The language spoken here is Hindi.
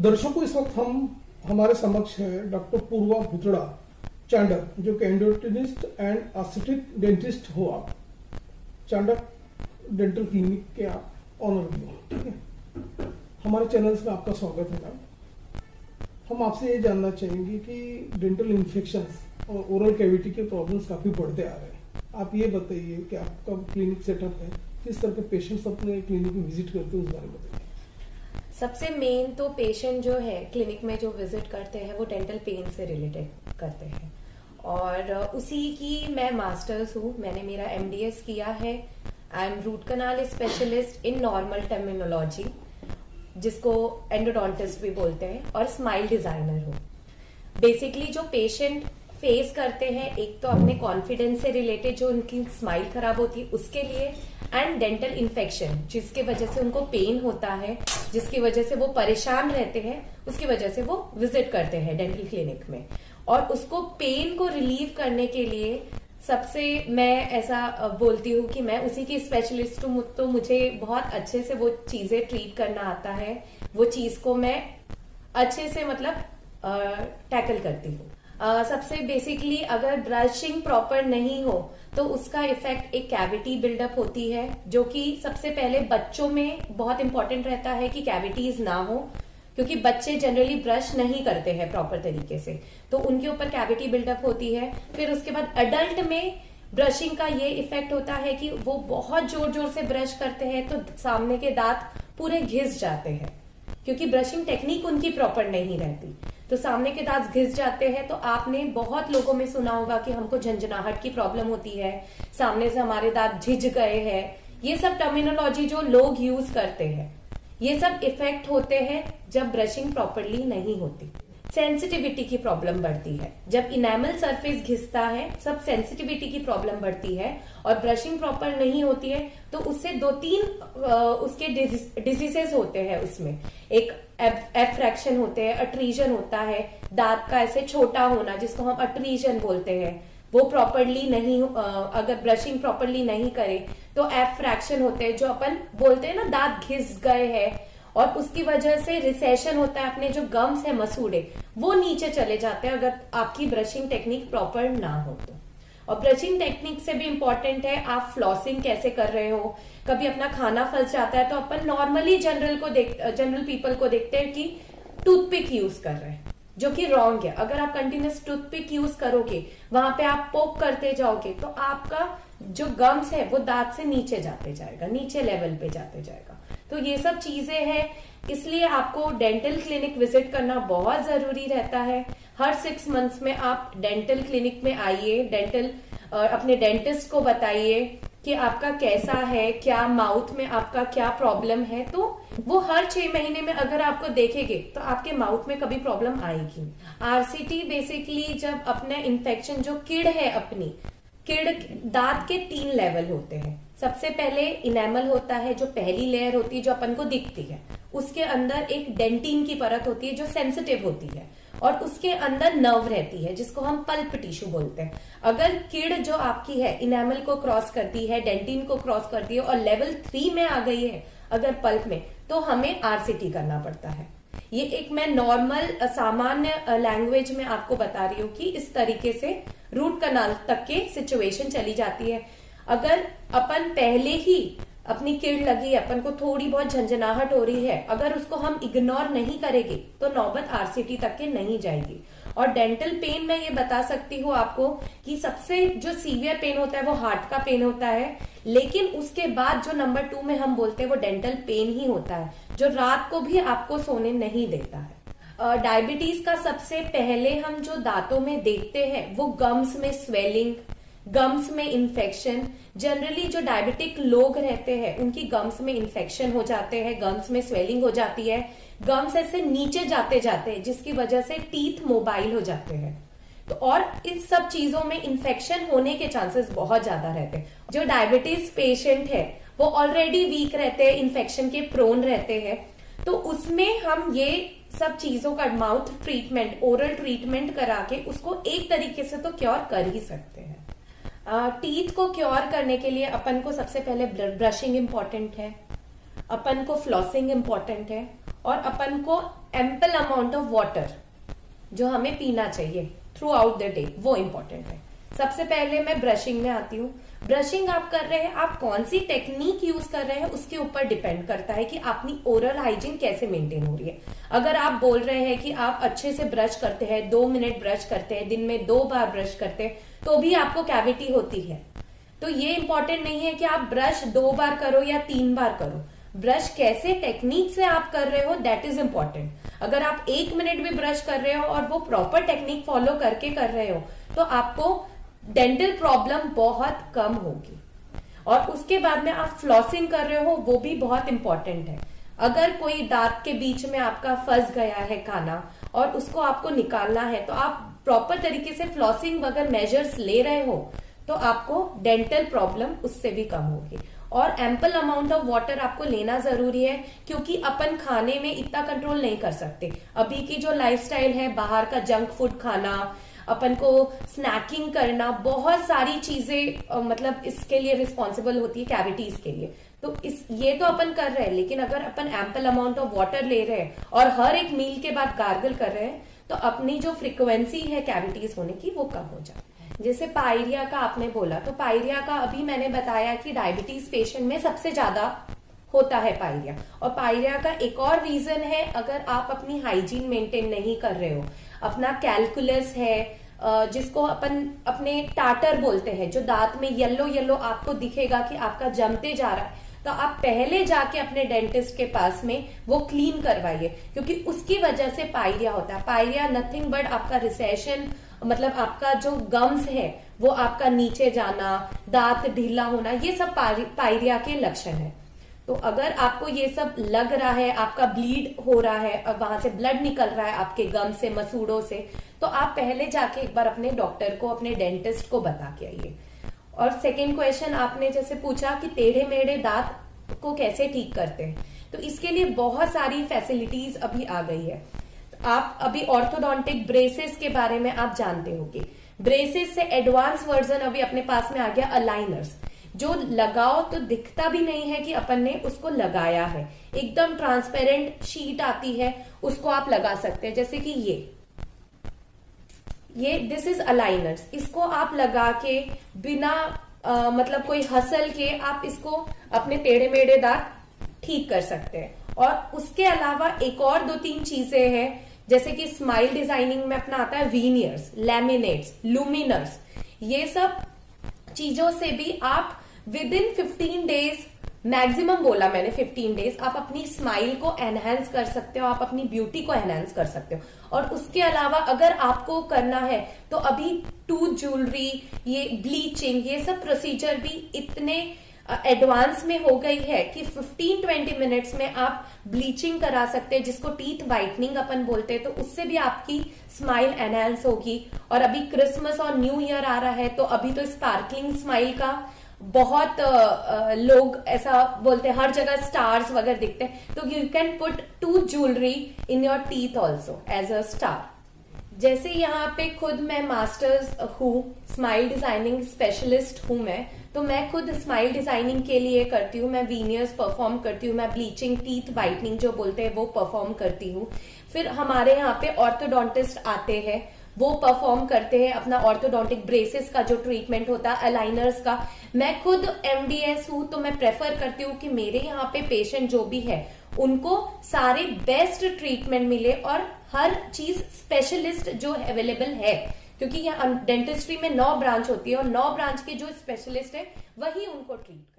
दर्शकों, इस वक्त हमारे समक्ष है डॉक्टर पूर्वा भुतड़ा चांडक, जो कि एंडोक्रिनिस्ट एंड एस्थेटिक डेंटिस्ट हो। आप चांडक डेंटल क्लिनिक के आप ऑनर भी हो, ठीक है। हमारे चैनल्स में आपका स्वागत है मैम। हम आपसे ये जानना चाहेंगे कि डेंटल इन्फेक्शंस और ओरल कैविटी के प्रॉब्लम्स काफी बढ़ते आ रहे हैं। आप ये बताइए कि आपका क्लिनिक सेटअप है, किस तरह के पेशेंट्स अपने क्लिनिक में विजिट करते हैं, उस बारे में बताइए। सबसे मेन तो पेशेंट जो है क्लिनिक में जो विजिट करते हैं वो डेंटल पेन से रिलेटेड करते हैं, और उसी की मैं मास्टर्स हूँ। मैंने मेरा MDS किया है। I am root canal specialist in normal terminology, जिसको एंडोडोंटिस्ट भी बोलते हैं, और स्माइल डिजाइनर हूँ। बेसिकली जो पेशेंट फेस करते हैं, एक तो अपने कॉन्फिडेंस से रिलेटेड जो उनकी स्माइल खराब होती है उसके लिए, एंड डेंटल इन्फेक्शन जिसके वजह से उनको पेन होता है, जिसकी वजह से वो परेशान रहते हैं, उसकी वजह से वो विजिट करते हैं डेंटल क्लिनिक में। और उसको पेन को रिलीव करने के लिए सबसे मैं ऐसा बोलती हूँ कि मैं उसी की स्पेशलिस्ट हूँ, तो मुझे बहुत अच्छे से वो चीजें ट्रीट करना आता है। वो चीज को मैं अच्छे से मतलब टैकल करती हूँ। सबसे बेसिकली अगर ब्रशिंग प्रॉपर नहीं हो तो उसका इफेक्ट एक कैविटी बिल्डअप होती है, जो कि सबसे पहले बच्चों में बहुत इंपॉर्टेंट रहता है कि कैविटीज ना हो, क्योंकि बच्चे जनरली ब्रश नहीं करते हैं प्रॉपर तरीके से, तो उनके ऊपर कैविटी बिल्डअप होती है। फिर उसके बाद अडल्ट में ब्रशिंग का ये इफेक्ट होता है कि वो बहुत जोर जोर से ब्रश करते हैं तो सामने के दांत पूरे घिस जाते हैं, क्योंकि ब्रशिंग टेक्निक उनकी प्रॉपर नहीं रहती, तो सामने के दांत घिस जाते हैं। तो आपने बहुत लोगों में सुना होगा कि हमको झंझनाहट की प्रॉब्लम होती है, सामने से हमारे दांत झिझ गए हैं। ये सब टर्मिनोलॉजी जो लोग यूज करते हैं, ये सब इफेक्ट होते हैं जब ब्रशिंग प्रॉपरली नहीं होती। सेंसिटिविटी की प्रॉब्लम बढ़ती है जब इनेमल सरफेस घिसता है, सब सेंसिटिविटी की प्रॉब्लम बढ़ती है, और ब्रशिंग प्रॉपर नहीं होती है तो उससे 2-3 उसके डिजीजेस होते हैं। उसमें एक एफ्रैक्शन होते हैं, अट्रीजन होता है, दांत का ऐसे छोटा होना जिसको हम अट्रीजन बोलते हैं, वो प्रॉपरली नहीं, अगर ब्रशिंग प्रॉपरली नहीं करे तो एफ्रैक्शन होते हैं, जो अपन बोलते हैं ना दांत घिस गए हैं, और उसकी वजह से रिसेशन होता है, अपने जो गम्स है मसूड़े वो नीचे चले जाते हैं अगर आपकी ब्रशिंग टेक्निक प्रॉपर ना हो तो। और ब्रशिंग टेक्निक से भी इंपॉर्टेंट है आप फ्लॉसिंग कैसे कर रहे हो। कभी अपना खाना फंस जाता है तो अपन नॉर्मली जनरल पीपल को देखते हैं कि टूथपिक यूज कर रहे हैं, जो कि रॉन्ग है। अगर आप कंटिन्यूस टूथपिक यूज करोगे, वहां पे आप पोक करते जाओगे, तो आपका जो गम्स है वो दांत से नीचे जाते जाएगा, नीचे लेवल पे जाते जाएगा। तो ये सब चीजें हैं, इसलिए आपको डेंटल क्लिनिक विजिट करना बहुत जरूरी रहता है। हर 6 मंथ्स में आप डेंटल क्लिनिक में आइए, अपने डेंटिस्ट को बताइए कि आपका कैसा है, क्या माउथ में आपका क्या प्रॉब्लम है, तो वो हर 6 महीने में अगर आपको देखेंगे तो आपके माउथ में कभी प्रॉब्लम आएगी। RCT बेसिकली जब अपने इन्फेक्शन जो किड है, अपनी किड दांत के 3 लेवल होते हैं। सबसे पहले इनेमल होता है, जो पहली लेयर होती है जो अपन को दिखती है, उसके अंदर एक डेंटिन की परत होती है जो सेंसिटिव होती है, और उसके अंदर नर्व रहती है जिसको हम पल्प टिश्यू बोलते हैं। अगर किड जो आपकी है इनेमल को क्रॉस करती है, डेंटिन को क्रॉस करती है और लेवल 3 में आ गई है अगर पल्प में, तो हमें RCT करना पड़ता है। ये एक मैं नॉर्मल सामान्य लैंग्वेज में आपको बता रही हूँ कि इस तरीके से रूट कनाल तक के सिचुएशन चली जाती है। अगर अपन पहले ही अपनी किड लगी है, अपन को थोड़ी बहुत झंझनाहट हो रही है, अगर उसको हम इग्नोर नहीं करेंगे तो नौबत RCT तक के नहीं जाएगी। और डेंटल पेन मैं ये बता सकती हूँ आपको कि सबसे जो सीवियर पेन होता है वो हार्ट का पेन होता है, लेकिन उसके बाद जो नंबर 2 में हम बोलते हैं वो डेंटल पेन ही होता है, जो रात को भी आपको सोने नहीं देता है। डायबिटीज का सबसे पहले हम जो दांतों में देखते हैं वो गम्स में स्वेलिंग, गम्स में इन्फेक्शन। जनरली जो डायबिटिक लोग रहते हैं उनकी गम्स में इन्फेक्शन हो जाते हैं, गम्स में स्वेलिंग हो जाती है, गम्स ऐसे नीचे जाते जाते हैं जिसकी वजह से टीथ मोबाइल हो जाते हैं। तो और इस सब चीजों में इन्फेक्शन होने के चांसेस बहुत ज्यादा रहते हैं। जो डायबिटीज पेशेंट है वो ऑलरेडी वीक रहते हैं, इन्फेक्शन के प्रोन रहते हैं, तो उसमें हम ये सब चीजों का माउथ ट्रीटमेंट, ओरल ट्रीटमेंट करा के उसको एक तरीके से तो क्योर कर ही सकते हैं। टीथ को क्योर करने के लिए अपन को सबसे पहले ब्रशिंग इंपॉर्टेंट है, अपन को फ्लॉसिंग इंपॉर्टेंट है, और अपन को एम्पल अमाउंट ऑफ वाटर जो हमें पीना चाहिए थ्रू आउट द डे, वो इंपॉर्टेंट है। सबसे पहले मैं ब्रशिंग में आती हूँ। ब्रशिंग आप कर रहे हैं, आप कौन सी टेक्निक यूज कर रहे हैं उसके ऊपर डिपेंड करता है कि अपनी ओरल हाइजीन कैसे मेंटेन हो रही है। अगर आप बोल रहे हैं कि आप अच्छे से ब्रश करते हैं, 2 मिनट ब्रश करते हैं, दिन में 2 बार ब्रश करते हैं, तो भी आपको कैविटी होती है, तो ये इंपॉर्टेंट नहीं है कि आप ब्रश 2 बार करो या 3 बार करो। ब्रश कैसे टेक्निक से आप कर रहे हो, दैट इज इंपॉर्टेंट। अगर आप 1 मिनट भी ब्रश कर रहे हो और वो प्रॉपर टेक्निक फॉलो करके कर रहे हो, तो आपको डेंटल प्रॉब्लम बहुत कम होगी। और उसके बाद में आप फ्लॉसिंग कर रहे हो, वो भी बहुत इंपॉर्टेंट है। अगर कोई दांत के बीच में आपका फंस गया है खाना और उसको आपको निकालना है, तो आप प्रॉपर तरीके से फ्लॉसिंग अगर मेजर्स ले रहे हो, तो आपको डेंटल प्रॉब्लम उससे भी कम होगी। और एम्पल अमाउंट ऑफ वाटर आपको लेना जरूरी है, क्योंकि अपन खाने में इतना कंट्रोल नहीं कर सकते। अभी की जो लाइफस्टाइल है, बाहर का जंक फूड खाना, अपन को स्नैकिंग करना, बहुत सारी चीजें मतलब इसके लिए रिस्पॉन्सिबल होती है कैविटीज के लिए। तो ये तो अपन कर रहे हैं, लेकिन अगर अपन एम्पल अमाउंट ऑफ वाटर ले रहे हैं और हर एक मील के बाद गार्गल कर रहे हैं, तो अपनी जो फ्रीक्वेंसी है कैविटीज होने की वो कम हो जाए। जैसे पायरिया का आपने बोला, तो पायरिया का अभी मैंने बताया कि डायबिटीज पेशेंट में सबसे ज्यादा होता है पायरिया। और पायरिया का एक और रीजन है, अगर आप अपनी हाइजीन मेंटेन नहीं कर रहे हो, अपना कैलकुलस है जिसको अपन अपने टाटर बोलते हैं, जो दांत में येलो येलो आपको दिखेगा कि आपका जमते जा रहा है, तो आप पहले जाके अपने डेंटिस्ट के पास में वो क्लीन करवाइए, क्योंकि उसकी वजह से पायरिया होता है। पायरिया नथिंग बट आपका रिसेशन, मतलब आपका जो गम्स है वो आपका नीचे जाना, दांत ढीला होना, ये सब पायरिया के लक्षण है। तो अगर आपको ये सब लग रहा है, आपका ब्लीड हो रहा है और वहां से ब्लड निकल रहा है आपके गम से, मसूड़ों से, तो आप पहले जाके एक बार अपने डॉक्टर को, अपने डेंटिस्ट को बता के आइए। और सेकेंड क्वेश्चन आपने जैसे पूछा कि टेढ़े मेढ़े दांत को कैसे ठीक करते हैं, तो इसके लिए बहुत सारी फैसिलिटीज अभी आ गई है। आप अभी ऑर्थोडोंटिक ब्रेसेस के बारे में आप जानते होंगे। ब्रेसेस से एडवांस वर्जन अभी अपने पास में आ गया अलाइनर्स, जो लगाओ तो दिखता भी नहीं है कि अपन ने उसको लगाया है। एकदम ट्रांसपेरेंट शीट आती है, उसको आप लगा सकते हैं। जैसे कि ये दिस इज अलाइनर्स, इसको आप लगा के बिना मतलब कोई हसल के आप इसको अपने टेढ़े मेढ़े दांत ठीक कर सकते हैं। और उसके अलावा एक और 2-3 चीजें हैं, जैसे कि स्माइल डिजाइनिंग में अपना आता है वीनियर्स, लैमिनेट्स, लुमिनर्स। ये सब चीजों से भी आप विद इन 15 डेज, मैक्सिमम बोला मैंने 15 डेज, आप अपनी स्माइल को एनहेंस कर सकते हो, आप अपनी ब्यूटी को एनहेंस कर सकते हो। और उसके अलावा अगर आपको करना है तो अभी टूथ ज्वेलरी, ये ब्लीचिंग, ये सब प्रोसीजर भी इतने एडवांस में हो गई है कि 15-20 मिनट्स में आप ब्लीचिंग करा सकते हैं, जिसको टीथ वाइटनिंग अपन बोलते हैं। तो उससे भी आपकी स्माइल एनहेंस होगी। और अभी क्रिसमस और न्यू ईयर आ रहा है, तो अभी तो स्पार्कलिंग स्माइल का बहुत लोग ऐसा बोलते हैं, हर जगह स्टार्स वगैरह दिखते हैं, तो you can put tooth jewellery in your teeth also as a star. जैसे यहाँ पे खुद मैं मास्टर्स हूँ, स्माइल डिजाइनिंग स्पेशलिस्ट हूँ मैं, तो मैं खुद स्माइल डिजाइनिंग के लिए करती हूँ। मैं वीनियर्स परफॉर्म करती हूँ, मैं ब्लीचिंग, टीथ वाइटनिंग जो बोलते हैं वो परफॉर्म करती हूँ। फिर हमारे यहाँ पे ऑर्थोडोंटिस्ट आते हैं, वो परफॉर्म करते हैं अपना ऑर्थोडोंटिक ब्रेसेस का जो ट्रीटमेंट होता है, अलाइनर्स का। मैं खुद MDS हूँ, तो मैं प्रेफर करती हूँ कि मेरे यहाँ पे पेशेंट जो भी है उनको सारे बेस्ट ट्रीटमेंट मिले और हर चीज स्पेशलिस्ट जो अवेलेबल है, क्योंकि यहाँ डेंटिस्ट्री में 9 ब्रांच होती है और 9 ब्रांच के जो स्पेशलिस्ट है वही उनको ट्रीट